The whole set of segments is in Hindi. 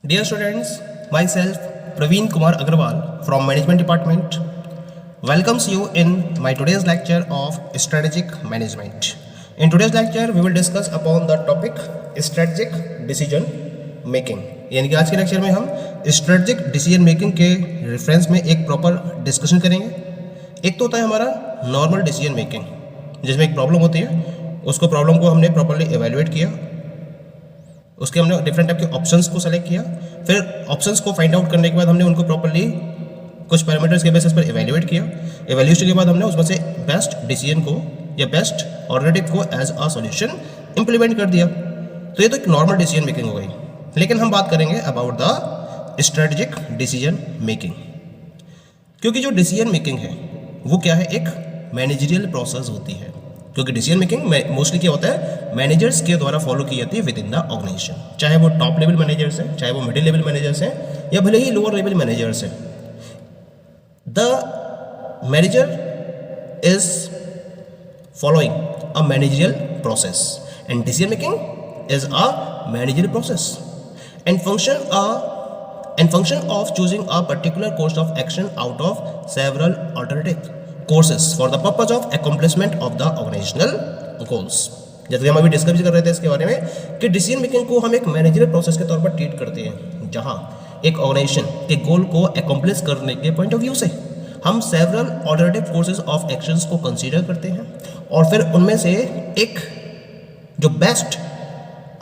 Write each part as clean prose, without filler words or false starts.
Dear students, myself Praveen Kumar Agarwal from Management Department welcomes you in my today's lecture of Strategic Management. In today's lecture, we will discuss upon the topic Strategic Decision Making. यानी कि आज के लेक्चर में हम स्ट्रेटजिक डिसीजन मेकिंग के रेफरेंस में एक प्रॉपर डिस्कशन करेंगे। एक तो होता है हमारा नॉर्मल डिसीजन मेकिंग, जिसमें एक प्रॉब्लम होती है, उसको प्रॉब्लम को हमने प्रॉपरली एवेल्युएट किया, उसके हमने डिफरेंट टाइप के ऑप्शंस को सेलेक्ट किया, फिर ऑप्शंस को फाइंड आउट करने के बाद हमने उनको प्रॉपरली कुछ पैरामीटर्स के बेसिस पर एवेल्युएट किया। एवेल्यूएशन के बाद हमने उसमें से बेस्ट डिसीजन को या बेस्ट ऑल्टरनेटिव को एज अ सॉल्यूशन इंप्लीमेंट कर दिया। तो ये तो एक नॉर्मल डिसीजन मेकिंग हो गई। लेकिन हम बात करेंगे about the strategic decision making, क्योंकि जो डिसीजन मेकिंग है वो क्या है, एक मैनेजरियल प्रोसेस होती है। क्योंकि डिसीजन मेकिंग मोस्टली क्या होता है, मैनेजर्स के द्वारा फॉलो की जाती है विद इन द ऑर्गेनाइजेशन, चाहे वो टॉप लेवल मैनेजर्स हैं, चाहे वो मिडिल लेवल मैनेजर्स हैं, या भले ही लोअर लेवल मैनेजर्स हैं। The manager is following a managerial process and decision making is a managerial process and function of choosing a particular course of action out of several alternative courses for the purpose of accomplishment of the organizational goals। जैसे कि हम अभी डिस्कस कर रहे थे इसके बारे में कि डिसीजन मेकिंग को हम एक मैनेजरियल प्रोसेस के तौर पर ट्रीट करते हैं, जहां एक ऑर्गेनाइजेशन के गोल को अकम्प्लिश करने के पॉइंट ऑफ व्यू से हम several alternative courses of actions को कंसीडर करते हैं और फिर उनमें से एक जो best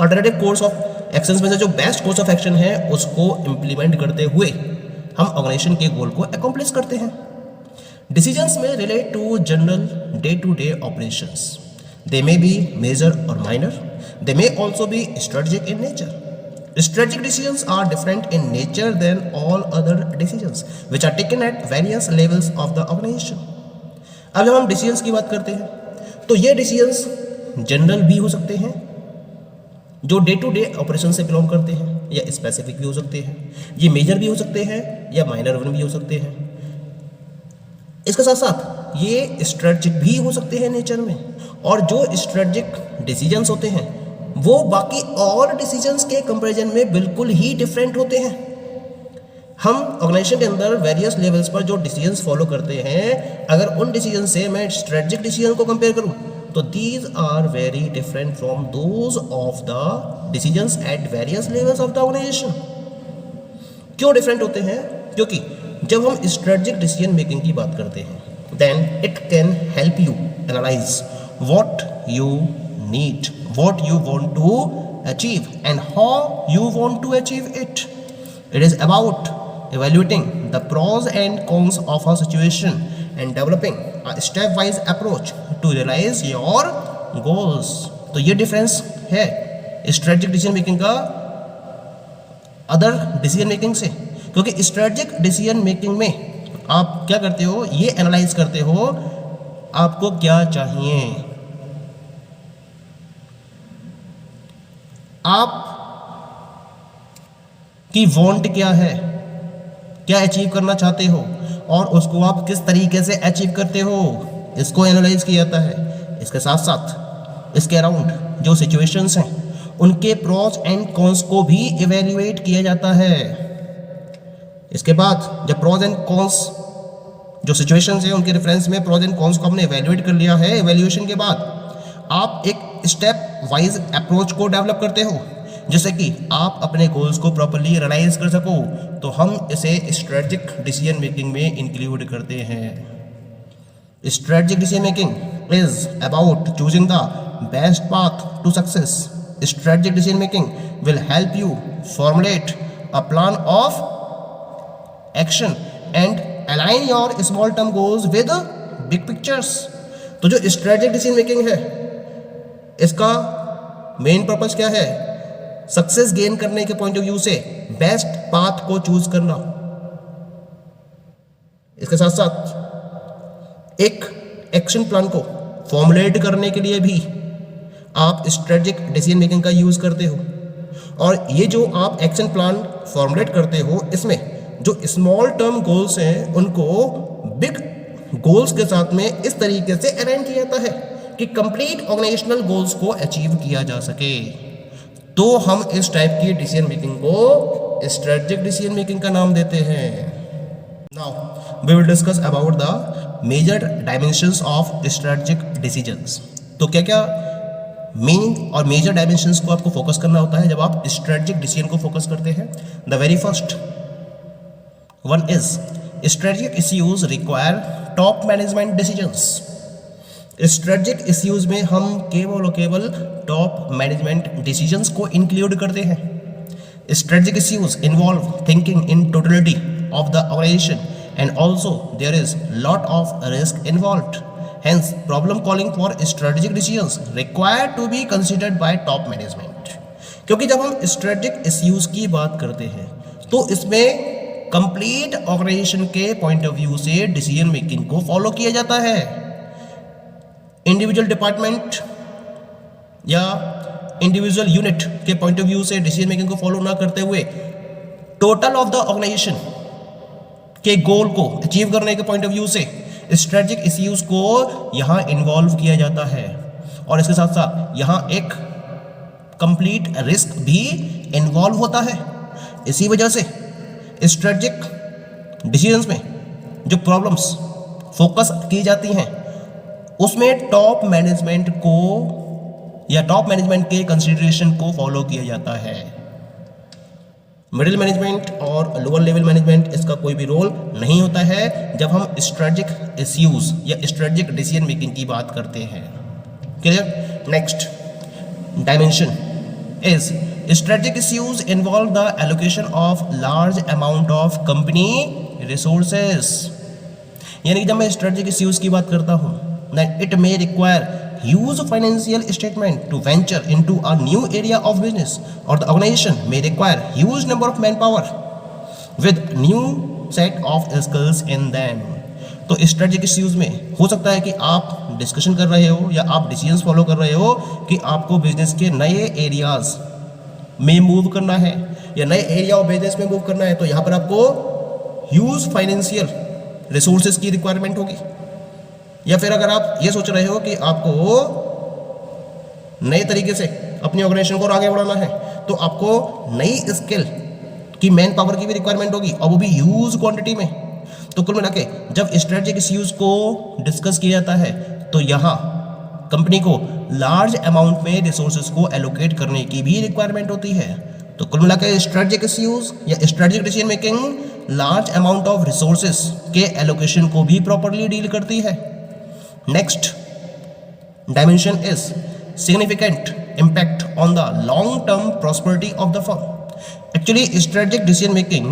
alternative course of actions में से जो बेस्ट कोर्स ऑफ एक्शन है उसको इंप्लीमेंट करते हुए हम ऑर्गेनाइजेशन के गोल को अकम्प्लिश करते हैं। डिसीजंस में relate to general day to day operations. They may be major और minor, they may also be strategic in nature. Strategic decisions are different in nature than all other decisions which are taken at various levels of the organization. अब जब हम डिसीजंस की बात करते हैं तो ये डिसीजंस जनरल भी हो सकते हैं, जो डे टू डे ऑपरेशन से बिलोंग करते हैं, या स्पेसिफिक भी हो सकते हैं, ये मेजर भी हो सकते हैं या माइनर वन भी हो सकते हैं। इसके साथ साथ ये स्ट्रेटजिक भी हो सकते हैं नेचर में, और जो स्ट्रेटजिक डिसीजंस होते हैं वो बाकी और डिसीजंस के कंपैरिजन में बिल्कुल ही डिफरेंट होते हैं। हम ऑर्गेनाइजेशन के अंदर वेरियस लेवल्स पर जो डिसीजंस फॉलो करते हैं, अगर उन डिसीजन से मैं स्ट्रेटजिक डिसीजन को कंपेयर करूं तो these are very different from those of the decisions at various levels of the organization। क्यों डिफरेंट होते हैं? क्योंकि जब हम स्ट्रेटजिक डिसीजन मेकिंग की बात करते हैं then it can help you analyze what you need, what you want to achieve and how you want to achieve it। It is about evaluating the pros and cons of a situation and developing a step-wise approach to realize your goals। तो ये डिफरेंस है स्ट्रेटजिक डिसीजन मेकिंग का अदर डिसीजन मेकिंग से, क्योंकि स्ट्रेटजिक डिसीजन मेकिंग में आप क्या करते हो, ये एनालाइज करते हो आपको क्या चाहिए, आप की वांट क्या है, क्या अचीव करना चाहते हो और उसको आप किस तरीके से अचीव करते हो, इसको एनालाइज किया जाता है। इसके साथ साथ इसके अराउंड जो सिचुएशंस हैं उनके प्रोस एंड कॉन्स को भी इवेल्युएट किया जाता है। इसके बाद जब प्रोस एंड कॉन्स जो सिचुएशंस हैं उनके रेफरेंस में प्रोस एंड कॉन्स को हमने इवेल्युएट कर लिया है, इवेल्युएशन के बाद आप एक स्टेप वाइज अप्रोच को डेवलप करते हो जिससे कि आप अपने गोल्स को प्रॉपर्ली रियलाइज कर सको। तो हम इसे स्ट्रेटजिक डिसीजन मेकिंग में इंक्लूड करते हैं। Strategic decision making is about choosing the best path to success. Strategic decision making will help you formulate a plan of action and align your small term goals with big pictures. तो जो स्ट्रेटजिक डिसीजन मेकिंग है इसका मेन पर्पस क्या है, सक्सेस गेन करने के पॉइंट ऑफ व्यू से बेस्ट पाथ को चूज करना। इसके साथ साथ एक एक्शन प्लान को फॉर्मुलेट करने के लिए भी आप स्ट्रेटजिक डिसीजन मेकिंग का यूज करते हो, और ये जो आप एक्शन प्लान फॉर्मुलेट करते हो इसमें जो स्मॉल टर्म गोल्स हैं उनको बिग गोल्स के साथ में इस तरीके से अलाइन किया जाता है कि कंप्लीट ऑर्गेनाइजेशनल गोल्स को अचीव किया जा सके। तो हम इस टाइप की डिसीजन मेकिंग को स्ट्रेटजिक डिसीजन मेकिंग का नाम देते हैं। Now we will discuss about the major dimensions of strategic decisions. तो क्या क्या मेन और मेजर डायमेंशंस को आपको फोकस करना होता है जब आप स्ट्रेटजिक डिसीजन को फोकस करते हैं। The very first one is strategic issues require top management decisions. Strategic issues में हम केवल और केवल टॉप मैनेजमेंट डिसीजंस को इंक्लूड करते हैं। Strategic issues involve thinking in totality of the organization and also there is lot of risk involved, hence problem calling for strategic decisions required to be considered by top management। क्योंकि जब हम strategic issues की बात करते हैं तो इसमें कंप्लीट ऑर्गेनाइजेशन के पॉइंट ऑफ व्यू से डिसीजन मेकिंग को फॉलो किया जाता है। इंडिविजुअल डिपार्टमेंट या इंडिविजुअल यूनिट के पॉइंट ऑफ व्यू से डिसीजन मेकिंग को फॉलो ना करते हुए टोटल ऑफ द ऑर्गेनाइजेशन के गोल को अचीव करने के पॉइंट ऑफ व्यू से स्ट्रेटजिक इश्यूज को यहां इन्वॉल्व किया जाता है और इसके साथ साथ यहां एक कंप्लीट रिस्क भी इन्वॉल्व होता है। इसी वजह से स्ट्रेटजिक डिसीजंस में जो प्रॉब्लम्स फोकस की जाती हैं उसमें टॉप मैनेजमेंट को या टॉप मैनेजमेंट के कंसिडरेशन को फॉलो किया जाता है। मिडिल मैनेजमेंट और लोअर लेवल मैनेजमेंट इसका कोई भी रोल नहीं होता है जब हम स्ट्रेटजिक इश्यूज या स्ट्रेटजिक डिसीजन मेकिंग की बात करते हैं। Clear? Next dimension is strategic issues involve the allocation of large amount of company resources. यानी कि जब मैं स्ट्रेटजिक इश्यूज की बात करता हूँ then it may require huge financial statement to venture into a new area of business or the organization may require huge number of manpower with new set of skills in them। तो स्ट्रेटजिक इश्यूज में हो सकता है कि आप डिस्कशन कर रहे हो या आप डिसीजंस फॉलो कर रहे हो कि आपको बिजनेस के नए एरियाज में मूव करना है या नए एरिया ऑफ बिजनेस में मूव करना है, तो यहाँ पर आपको ह्यूज फाइनेंशियल रिसोर्सेज की रिक्वायरमेंट होगी। या फिर अगर आप ये सोच रहे हो कि आपको नए तरीके से अपनी ऑर्गेनाइजेशन को आगे बढ़ाना है तो आपको नई स्किल की मैन पावर की भी रिक्वायरमेंट होगी और वो भी ह्यूज क्वांटिटी में। तो कुल मिला के जब स्ट्रेटजिक इश्यूज को डिस्कस किया जाता है तो यहाँ कंपनी को लार्ज अमाउंट में रिसोर्सेज को एलोकेट करने की भी रिक्वायरमेंट होती है। तो कुल मिला के स्ट्रेटजिक इश्यूज या strategic decision making large amount of resources के एलोकेशन को भी प्रॉपरली डील करती है। Next dimension is significant impact on the long-term prosperity of the firm। Actually, strategic decision making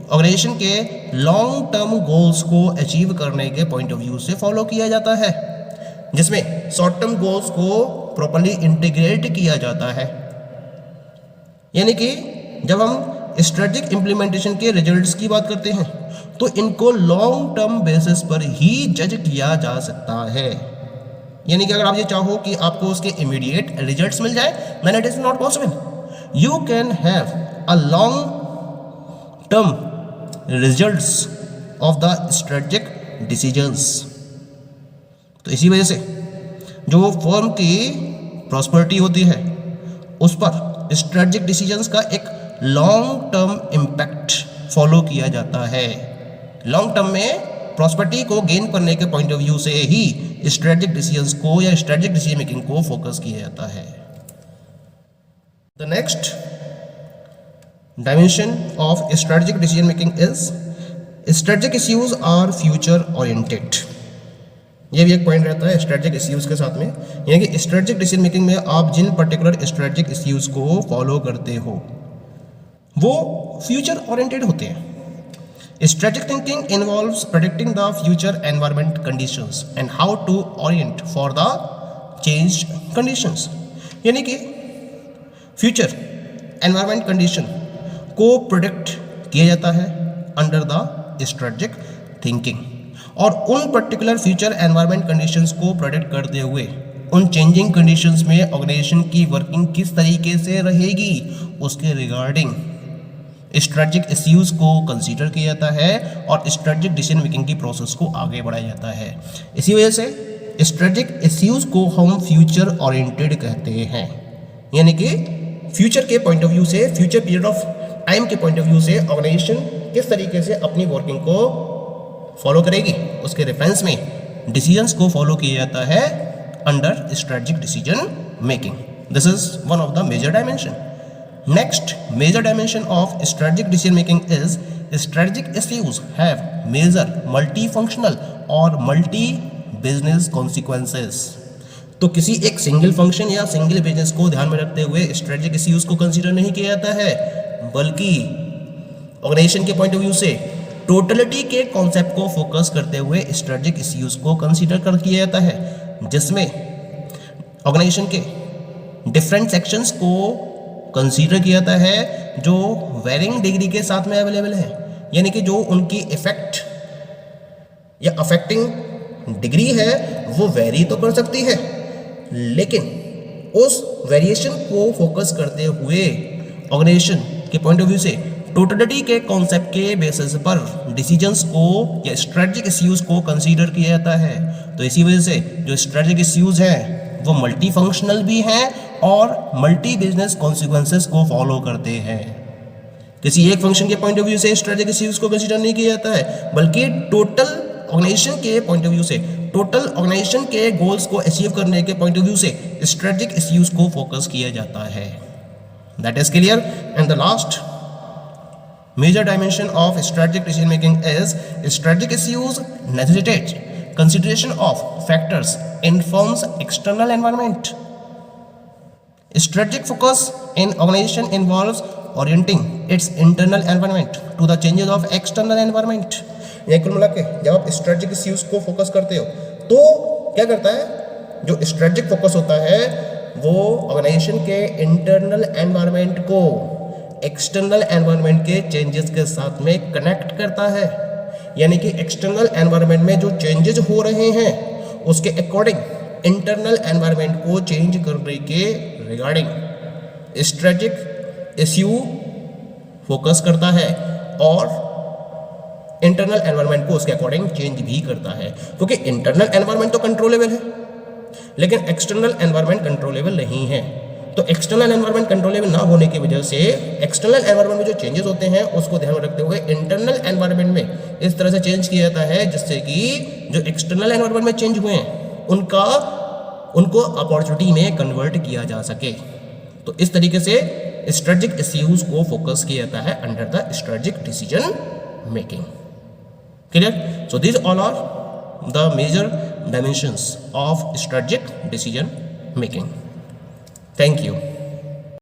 organisation के लॉन्ग टर्म गोल्स को अचीव करने के पॉइंट ऑफ व्यू से फॉलो किया जाता है, जिसमें शॉर्ट टर्म गोल्स को प्रॉपरली इंटीग्रेट किया जाता है। यानी कि जब हम स्ट्रेटजिक इम्प्लीमेंटेशन के रिजल्ट्स की बात करते हैं तो इनको लॉन्ग टर्म बेसिस पर ही जज किया जा सकता है। यानी कि अगर आप ये चाहो कि आपको उसके इमीडिएट रिजल्ट्स मिल जाए then it is not possible. You can have a long term results of the strategic decisions. तो इसी वजह से जो फर्म की प्रॉस्पेरिटी होती है उस पर स्ट्रेटजिक डिसीजंस का एक लॉन्ग टर्म इम्पैक्ट फॉलो किया जाता है। लॉन्ग टर्म में प्रॉस्पेरिटी को गेन करने के पॉइंट ऑफ व्यू से ही स्ट्रेटजिक डिसीजंस को या स्ट्रेटजिक डिसीजन मेकिंग को फोकस किया जाता है। The next dimension of strategic decision making is strategic issues are future oriented. ये भी एक पॉइंट रहता है स्ट्रेटजिक इश्यूज के साथ में, यानी कि स्ट्रेटजिक डिसीजन मेकिंग में आप जिन पर्टिकुलर स्ट्रेटजिक इश्यूज को फॉलो करते हो वो फ्यूचर ओरिएंटेड होते हैं। Strategic thinking involves predicting the future environment conditions and how to orient for the changed conditions। यानी कि फ्यूचर एनवायरमेंट कंडीशन को प्रोडिक्ट किया जाता है अंडर द स्ट्रेटजिक थिंकिंग, और उन पर्टिकुलर फ्यूचर एनवायरमेंट कंडीशंस को प्रोडिक्ट करते हुए उन चेंजिंग कंडीशंस में ऑर्गेनाइजेशन की वर्किंग किस तरीके से रहेगी उसके रिगार्डिंग स्ट्रेटजिक इश्यूज को कंसीडर किया जाता है और स्ट्रेटजिक डिसीजन मेकिंग की प्रोसेस को आगे बढ़ाया जाता है। इसी वजह से स्ट्रेटजिक इश्यूज को हम फ्यूचर ओरिएंटेड कहते हैं, यानी कि फ्यूचर के पॉइंट ऑफ व्यू से फ्यूचर पीरियड ऑफ टाइम के पॉइंट ऑफ व्यू से ऑर्गेनाइजेशन किस तरीके से अपनी वर्किंग को फॉलो करेगी, उसके रेफरेंस में डिसीजंस को फॉलो किया जाता है under strategic decision making. This is one of the major dimension. Next major dimension of strategic decision making is strategic issues have major multifunctional और multi business consequences. तो किसी एक सिंगल फंक्शन या सिंगल बिजनेस को ध्यान में रखते हुए स्ट्रेटजिक इश्यूज को कंसीडर नहीं किया जाता है, बल्कि ऑर्गेनाइजेशन के पॉइंट ऑफ व्यू से टोटलिटी के कॉन्सेप्ट को फोकस करते हुए स्ट्रेटजिक इश्यूज को कंसीडर कर किया जाता है, जिसमें ऑर्गेनाइजेशन के डिफरेंट सेक्शंस को कंसीडर किया जाता है जो वेरिंग डिग्री के साथ में अवेलेबल है, यानी कि जो उनकी इफेक्ट या अफेक्टिंग डिग्री है वो वेरी तो कर सकती है, लेकिन उस वेरिएशन को फोकस करते हुए ऑर्गेनाइजेशन के पॉइंट ऑफ व्यू से टोटलिटी के कॉन्सेप्ट के बेसिस पर डिसीजंस को या स्ट्रेटजिक इश्यूज को कंसीडर किया जाता है. तो इसी वजह से जो स्ट्रेटजिक इश्यूज हैं वो मल्टी फंक्शनल भी हैं और मल्टी बिजनेस कॉन्सिक्वेंसेस को फॉलो करते हैं. किसी एक फंक्शन के पॉइंट ऑफ व्यू से स्ट्रेटजिक इश्यूज को कंसीडर नहीं किया जाता है, बल्कि टोटल ऑर्गेनाइजेशन के पॉइंट ऑफ व्यू से, टोटल ऑर्गेनाइजेशन के गोल्स को अचीव करने के पॉइंट ऑफ व्यू से स्ट्रेटजिक इश्यूज को फोकस किया जाता है. That is clear. And the last major dimension of strategic decision making is strategic issues नेसेसिटेट consideration of factors informs external environment. Strategic focus in organization involves orienting its internal environment to the changes of external environment. ये कुल मिला के जब आप स्ट्रेटजिक इश्यूज को फोकस करते हो तो क्या करता है, जो स्ट्रेटजिक फोकस होता है वो ऑर्गेनाइजेशन के इंटरनल एनवायरनमेंट को एक्सटर्नल एनवायरनमेंट के चेंजेस के साथ में कनेक्ट करता है, यानी कि एक्सटर्नल एनवायरनमेंट में जो चेंजेस हो रहे हैं उसके अकॉर्डिंग इंटरनल एनवायरनमेंट को चेंज करने के रिगार्डिंग स्ट्रेटजिक इश्यू फोकस करता है और इंटरनल एनवायरनमेंट को उसके अकॉर्डिंग चेंज भी करता है. क्योंकि इंटरनल एनवायरनमेंट तो कंट्रोलेबल है, लेकिन एक्सटर्नल एनवायरनमेंट कंट्रोलेबल नहीं है. तो एक्सटर्नल एनवायरनमेंट कंट्रोलेबल ना होने की वजह से एक्सटर्नल एनवायरनमेंट में जो चेंजेस होते हैं उसको ध्यान में रखते हुए इंटरनल एनवायरनमेंट में इस तरह से चेंज किया जाता है जिससे कि जो एक्सटर्नल एनवायरनमेंट में चेंज हुए हैं उनको अपॉर्चुनिटी में कन्वर्ट किया जा सके. तो इस तरीके से स्ट्रेटजिक इश्यूज को फोकस किया जाता है under the strategic decision making. Clear? So this all are the major dimensions of strategic decision making. Thank you.